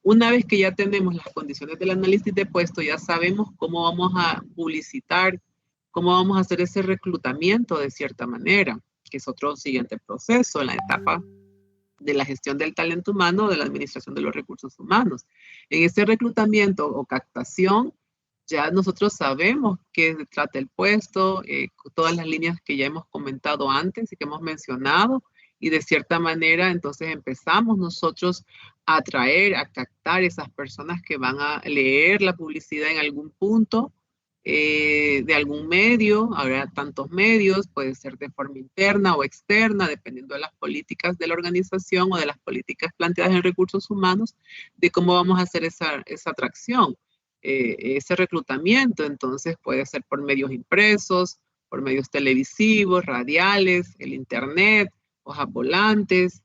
una vez que ya tenemos las condiciones del análisis de puesto, ya sabemos cómo vamos a publicitar, cómo vamos a hacer ese reclutamiento de cierta manera, que es otro siguiente proceso, la etapa de la gestión del talento humano, de la administración de los recursos humanos. En ese reclutamiento o captación, ya nosotros sabemos qué trata el puesto, todas las líneas que ya hemos comentado antes y que hemos mencionado, y de cierta manera entonces empezamos nosotros a atraer, a captar esas personas que van a leer la publicidad en algún punto de algún medio. Habrá tantos medios, puede ser de forma interna o externa, dependiendo de las políticas de la organización o de las políticas planteadas en recursos humanos, de cómo vamos a hacer esa atracción, ese reclutamiento. Entonces puede ser por medios impresos, por medios televisivos, radiales, el internet, hojas volantes,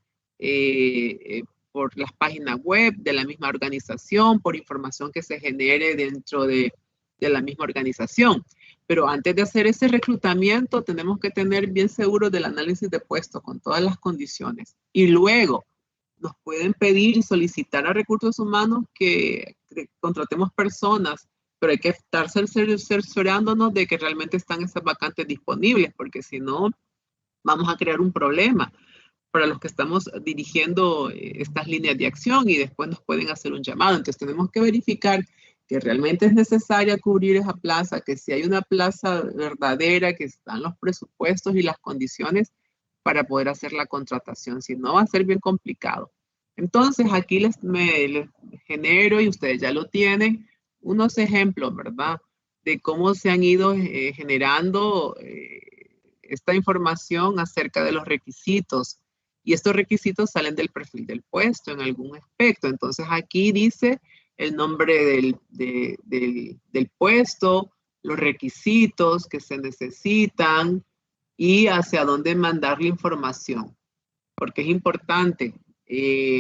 por las páginas web de la misma organización, por información que se genere dentro de la misma organización. Pero antes de hacer ese reclutamiento, tenemos que tener bien seguro del análisis de puesto con todas las condiciones. Y luego nos pueden pedir y solicitar a recursos humanos que contratemos personas, pero hay que estar cerciorándonos de que realmente están esas vacantes disponibles, porque si no, vamos a crear un problema para los que estamos dirigiendo estas líneas de acción y después nos pueden hacer un llamado. Entonces tenemos que verificar que realmente es necesaria cubrir esa plaza, que si hay una plaza verdadera, que están los presupuestos y las condiciones para poder hacer la contratación. Si no, va a ser bien complicado. Entonces aquí les genero, y ustedes ya lo tienen, unos ejemplos, ¿verdad? De cómo se han ido generando esta información acerca de los requisitos. Y estos requisitos salen del perfil del puesto en algún aspecto. Entonces aquí dice el nombre del puesto, los requisitos que se necesitan y hacia dónde mandar la información. Porque es importante.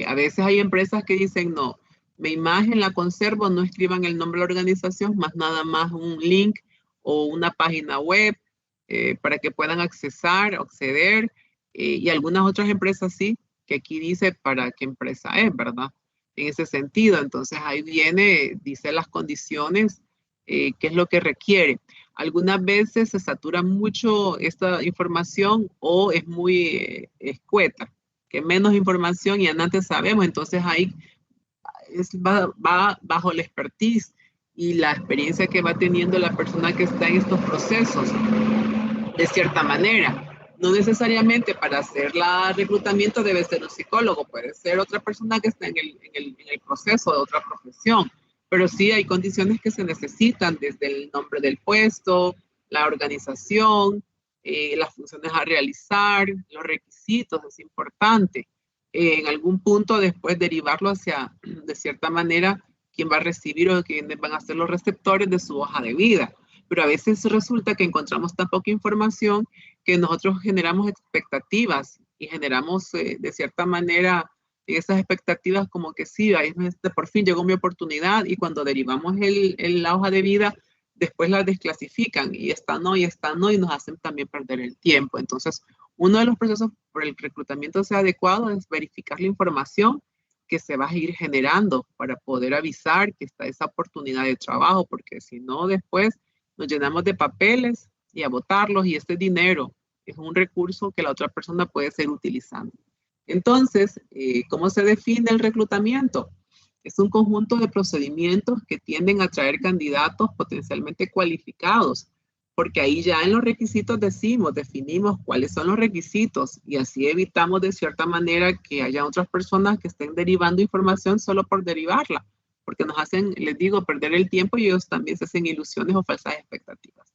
A veces hay empresas que dicen, no, mi imagen la conservo, no escriban el nombre de la organización, más nada más un link o una página web para que puedan acceder. Y algunas otras empresas sí, que aquí dice para qué empresa es, ¿verdad? En ese sentido, entonces ahí viene, dice las condiciones, qué es lo que requiere. Algunas veces se satura mucho esta información o es muy escueta, que menos información y antes sabemos, entonces ahí va bajo la expertise y la experiencia que va teniendo la persona que está en estos procesos, de cierta manera. No necesariamente para hacer el reclutamiento debe ser un psicólogo, puede ser otra persona que está en el proceso de otra profesión, pero sí hay condiciones que se necesitan, desde el nombre del puesto, la organización, las funciones a realizar, los requisitos, es importante. En algún punto después derivarlo hacia, de cierta manera, quién va a recibir o quiénes van a ser los receptores de su hoja de vida. Pero a veces resulta que encontramos tan poca información que nosotros generamos expectativas y generamos de cierta manera esas expectativas como que sí, por fin llegó mi oportunidad, y cuando derivamos la hoja de vida, después la desclasifican y esta no, y nos hacen también perder el tiempo. Entonces, uno de los procesos por el reclutamiento sea adecuado es verificar la información que se va a ir generando para poder avisar que está esa oportunidad de trabajo, porque si no, después nos llenamos de papeles y a botarlos, y este dinero es un recurso que la otra persona puede seguir utilizando. Entonces, ¿cómo se define el reclutamiento? Es un conjunto de procedimientos que tienden a atraer candidatos potencialmente cualificados, porque ahí ya en los requisitos definimos cuáles son los requisitos, y así evitamos de cierta manera que haya otras personas que estén derivando información solo por derivarla, porque nos hacen, les digo, perder el tiempo, y ellos también se hacen ilusiones o falsas expectativas.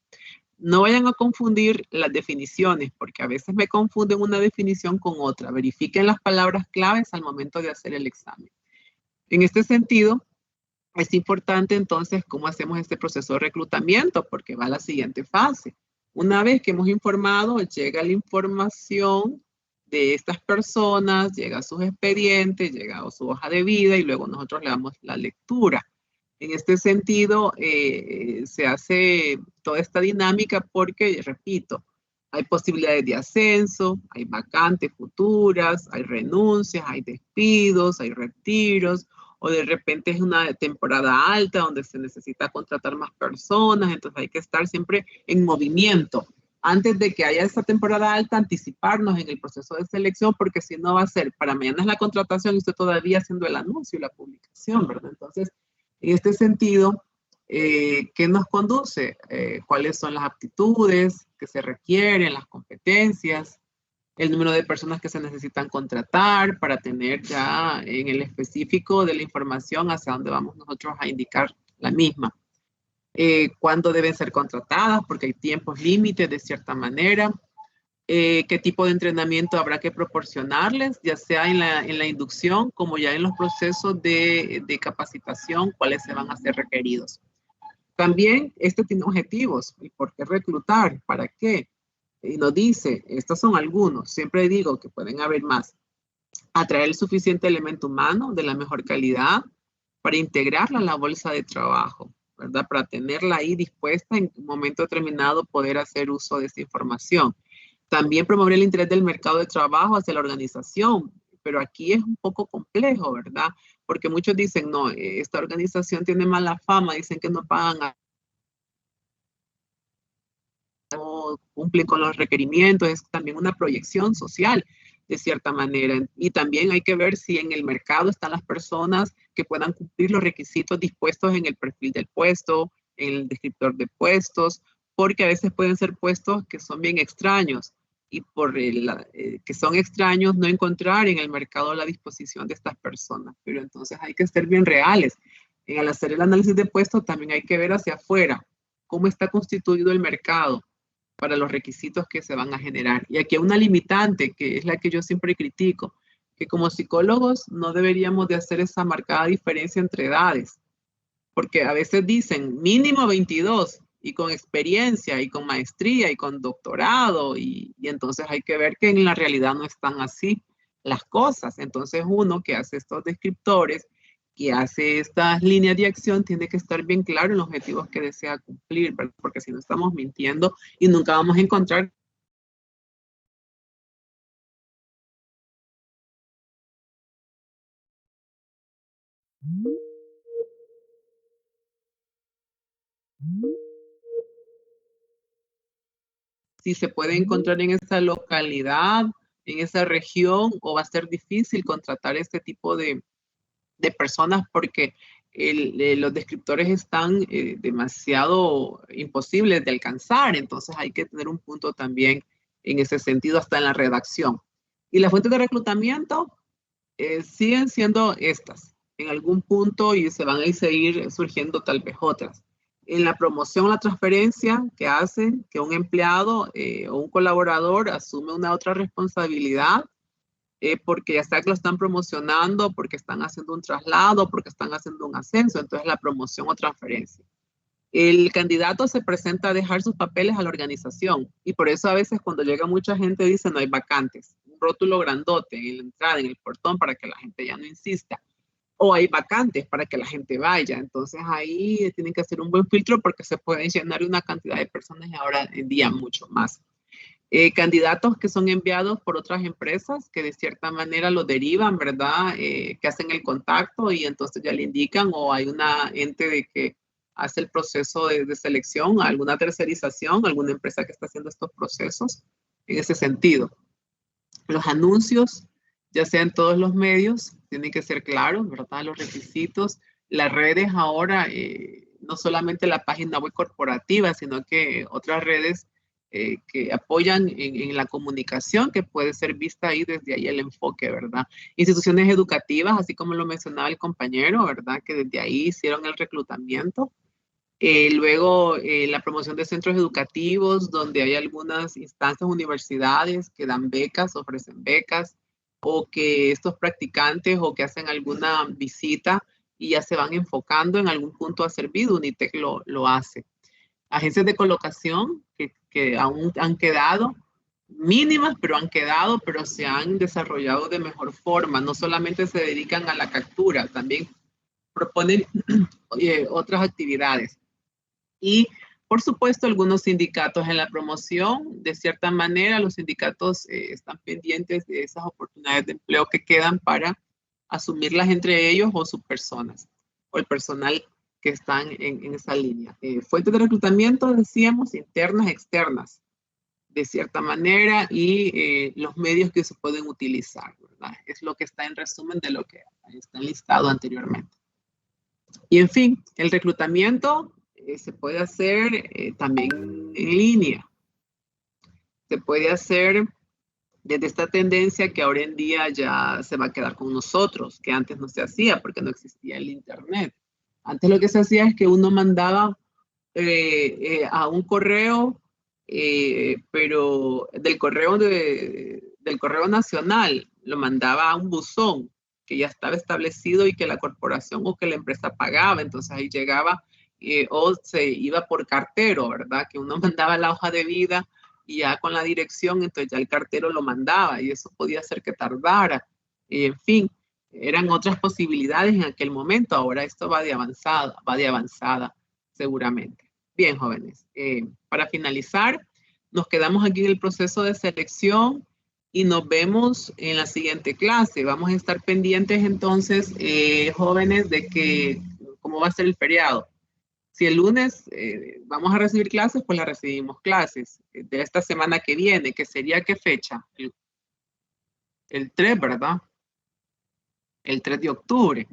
No vayan a confundir las definiciones, porque a veces me confunden una definición con otra. Verifiquen las palabras claves al momento de hacer el examen. En este sentido, es importante entonces cómo hacemos este proceso de reclutamiento, porque va a la siguiente fase. Una vez que hemos informado, llega la información de estas personas, llega a sus expedientes, llega a su hoja de vida, y luego nosotros le damos la lectura. En este sentido, se hace toda esta dinámica porque, repito, hay posibilidades de ascenso, hay vacantes futuras, hay renuncias, hay despidos, hay retiros, o de repente es una temporada alta donde se necesita contratar más personas, entonces hay que estar siempre en movimiento. Antes de que haya esa temporada alta, anticiparnos en el proceso de selección, porque si no va a ser para mañana es la contratación y usted todavía haciendo el anuncio y la publicación, ¿verdad? Entonces, en este sentido, ¿qué nos conduce? ¿Cuáles son las aptitudes que se requieren, las competencias? el número de personas que se necesitan contratar para tener ya en el específico de la información hacia dónde vamos nosotros a indicar la misma. Cuándo deben ser contratadas, porque hay tiempos límites de cierta manera. Qué tipo de entrenamiento habrá que proporcionarles, ya sea en la inducción como ya en los procesos de capacitación, cuáles se van a ser requeridos. También este tiene objetivos. ¿Y por qué reclutar? ¿Para qué? Y nos dice, estos son algunos, siempre digo que pueden haber más. Atraer el suficiente elemento humano de la mejor calidad para integrarla a la bolsa de trabajo, ¿verdad? Para tenerla ahí dispuesta en un momento determinado poder hacer uso de esta información. También promover el interés del mercado de trabajo hacia la organización, pero aquí es un poco complejo, ¿verdad? Porque muchos dicen, no, esta organización tiene mala fama, dicen que no pagan, no cumplen con los requerimientos, es también una proyección social de cierta manera. Y también hay que ver si en el mercado están las personas que puedan cumplir los requisitos dispuestos en el perfil del puesto, en el descriptor de puestos, porque a veces pueden ser puestos que son bien extraños y por que son extraños no encontrar en el mercado la disposición de estas personas. Pero entonces hay que ser bien reales. Al hacer el análisis de puestos también hay que ver hacia afuera cómo está constituido el mercado para los requisitos que se van a generar. Y aquí hay una limitante que es la que yo siempre critico, que como psicólogos no deberíamos de hacer esa marcada diferencia entre edades, porque a veces dicen mínimo 22 y con experiencia y con maestría y con doctorado y entonces hay que ver que en la realidad no están así las cosas. Entonces uno que hace estos descriptores, que hace estas líneas de acción, tiene que estar bien claro en los objetivos que desea cumplir, ¿verdad? Porque si no estamos mintiendo y nunca vamos a encontrar si se puede encontrar en esa localidad, en esa región, o va a ser difícil contratar este tipo de personas porque los descriptores están demasiado imposibles de alcanzar. Entonces hay que tener un punto también en ese sentido hasta en la redacción. Y las fuentes de reclutamiento siguen siendo estas en algún punto y se van a seguir surgiendo tal vez otras. En la promoción, la transferencia que hacen que un empleado o un colaborador asume una otra responsabilidad porque ya sea que lo están promocionando, porque están haciendo un traslado, porque están haciendo un ascenso, entonces la promoción o transferencia. El candidato se presenta a dejar sus papeles a la organización y por eso a veces cuando llega mucha gente dice no hay vacantes, un rótulo grandote en la entrada, en el portón para que la gente ya no insista. O hay vacantes para que la gente vaya. Entonces ahí tienen que hacer un buen filtro porque se pueden llenar una cantidad de personas y ahora en día mucho más. Candidatos que son enviados por otras empresas que de cierta manera lo derivan, ¿verdad? Que hacen el contacto y entonces ya le indican o hay una ente de que hace el proceso de selección, alguna tercerización, alguna empresa que está haciendo estos procesos en ese sentido. Los anuncios, ya sea en todos los medios, tienen que ser claros, ¿verdad? Los requisitos, las redes ahora, no solamente la página web corporativa, sino que otras redes que apoyan en la comunicación, que puede ser vista ahí desde ahí el enfoque, ¿verdad? Instituciones educativas, así como lo mencionaba el compañero, ¿verdad? Que desde ahí hicieron el reclutamiento. Luego, la promoción de centros educativos, donde hay algunas instancias, universidades que dan becas, ofrecen becas, o que estos practicantes o que hacen alguna visita y ya se van enfocando en algún punto a servir, UNITEC lo hace. Agencias de colocación que aún han quedado mínimas, pero han quedado, pero se han desarrollado de mejor forma. No solamente se dedican a la captura, también proponen otras actividades. Y, por supuesto, algunos sindicatos en la promoción. De cierta manera, los sindicatos están pendientes de esas oportunidades de empleo que quedan para asumirlas entre ellos o sus personas, o el personal que están en esa línea. Fuentes de reclutamiento, decíamos, internas, externas, de cierta manera, y los medios que se pueden utilizar, ¿verdad? Es lo que está en resumen de lo que está listado anteriormente. Y en fin, el reclutamiento se puede hacer también en línea. Se puede hacer desde esta tendencia que ahora en día ya se va a quedar con nosotros, que antes no se hacía porque no existía el internet. Antes lo que se hacía es que uno mandaba a un correo, pero del correo nacional, lo mandaba a un buzón que ya estaba establecido y que la corporación o que la empresa pagaba. Entonces ahí llegaba o se iba por cartero, ¿verdad? Que uno mandaba la hoja de vida y ya con la dirección, entonces ya el cartero lo mandaba y eso podía hacer que tardara. En fin, eran otras posibilidades en aquel momento. Ahora esto va de avanzada seguramente. Bien, jóvenes, para finalizar, nos quedamos aquí en el proceso de selección y nos vemos en la siguiente clase. Vamos a estar pendientes entonces, jóvenes, de cómo va a ser el feriado. Si el lunes vamos a recibir clases, pues la recibimos clases de esta semana que viene, que sería ¿qué fecha? El 3, ¿verdad? El 3 de octubre.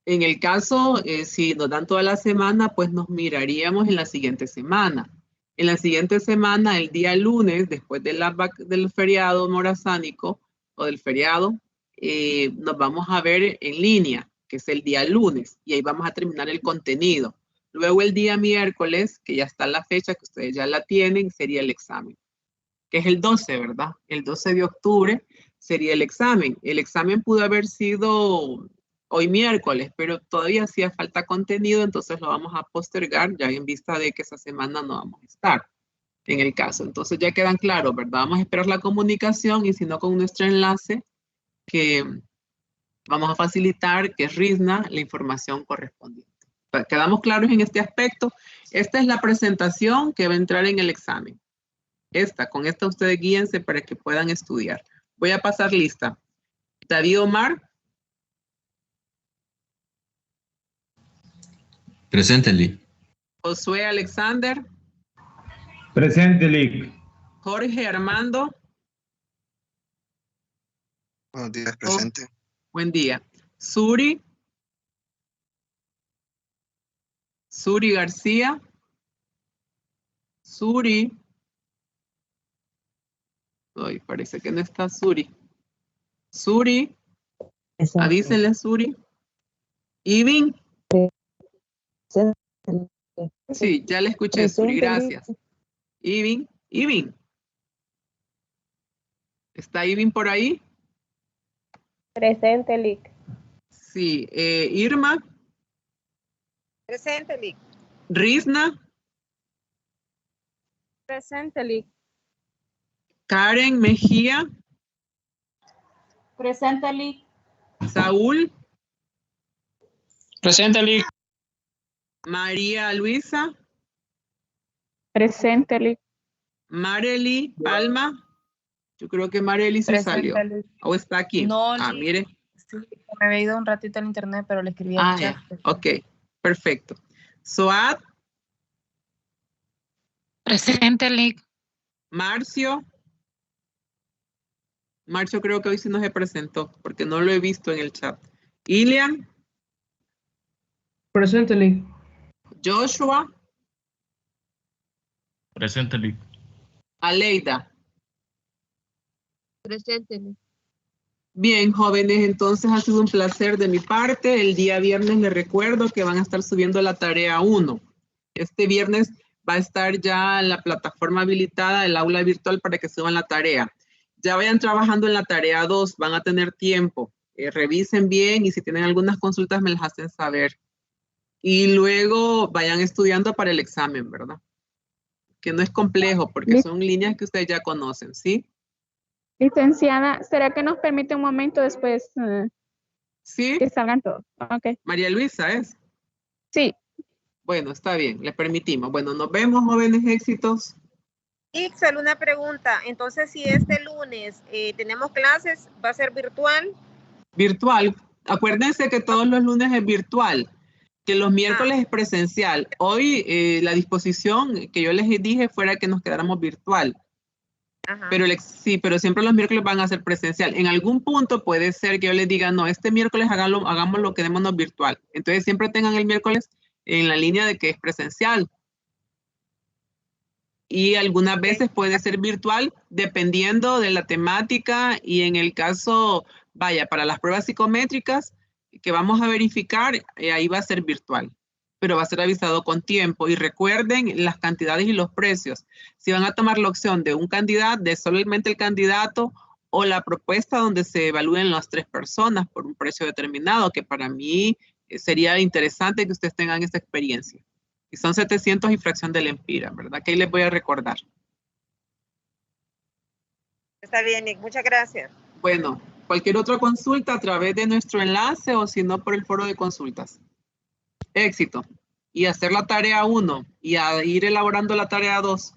En el caso, si nos dan toda la semana, pues nos miraríamos en la siguiente semana. En la siguiente semana, el día lunes, después del feriado morazánico o del feriado, nos vamos a ver en línea, que es el día lunes, y ahí vamos a terminar el contenido. Luego el día miércoles, que ya está la fecha, que ustedes ya la tienen, sería el examen, que es el 12, ¿verdad? El 12 de octubre sería el examen. El examen pudo haber sido hoy miércoles, pero todavía hacía falta contenido, entonces lo vamos a postergar ya en vista de que esa semana no vamos a estar en el caso. Entonces ya quedan claros, ¿verdad? Vamos a esperar la comunicación y si no con nuestro enlace que vamos a facilitar, que es RISNA, la información correspondiente. ¿Quedamos claros en este aspecto? Esta es la presentación que va a entrar en el examen. Con esta ustedes guíense para que puedan estudiar. Voy a pasar lista. David Omar. Presente, Lee. Josué Alexander. Presente, Lee. Jorge Armando. Buenos días, presente. Buen día. Suri. Suri García. Suri. Ay, parece que no está Suri. Suri. Avísenle a Suri. Ivin. Sí, ya le escuché, Suri, gracias. Ivin. ¿Está Ivin por ahí? Presente, Lic. Sí. Irma. Presente, Lic. Risna. Presente, Lic. Karen Mejía. Presente, Lic. Saúl. Presente, Lic. María Luisa. Presente, Lic. Marely Palma. Yo creo que Marely se salió. ¿O está aquí? No, mire. Sí, me había ido un ratito al internet, pero le escribí al chat. Ok, perfecto. Soad. Presente, Lic. Marcio. Marcio creo que hoy sí no se presentó, porque no lo he visto en el chat. Ilian. Presente, Lic. Joshua. Presente, Lic. Aleida. Presente, Lic. Bien, jóvenes, entonces ha sido un placer de mi parte. El día viernes les recuerdo que van a estar subiendo la tarea 1. Este viernes va a estar ya la plataforma habilitada, el aula virtual para que suban la tarea. Ya vayan trabajando en la tarea 2, van a tener tiempo. Revisen bien y si tienen algunas consultas me las hacen saber. Y luego vayan estudiando para el examen, ¿verdad? Que no es complejo porque son líneas que ustedes ya conocen, ¿sí? Licenciada, ¿será que nos permite un momento después ¿Sí? que salgan todos? Okay. María Luisa, ¿es? Sí. Bueno, está bien, le permitimos. Bueno, nos vemos, jóvenes, éxitos. Ixel, una pregunta. Entonces, si este lunes tenemos clases, ¿va a ser virtual? Virtual. Acuérdense que todos los lunes es virtual, que los miércoles es presencial. Hoy la disposición que yo les dije fuera que nos quedáramos virtual. Ajá. Pero sí, pero siempre los miércoles van a ser presencial. En algún punto puede ser que yo les diga, no, este miércoles hagámoslo, quedémonos virtual. Entonces siempre tengan el miércoles en la línea de que es presencial. Y algunas veces puede ser virtual dependiendo de la temática y en el caso, vaya, para las pruebas psicométricas que vamos a verificar, ahí va a ser virtual, pero va a ser avisado con tiempo. Y recuerden las cantidades y los precios. Si van a tomar la opción de un candidato, de solamente el candidato, o la propuesta donde se evalúen las 3 personas por un precio determinado, que para mí sería interesante que ustedes tengan esta experiencia. Y son 700 y fracción del Empira, ¿verdad? Que ahí les voy a recordar. Está bien, Nick. Muchas gracias. Bueno, cualquier otra consulta a través de nuestro enlace o si no por el foro de consultas. Éxito. Y hacer la tarea 1 y a ir elaborando la tarea 2.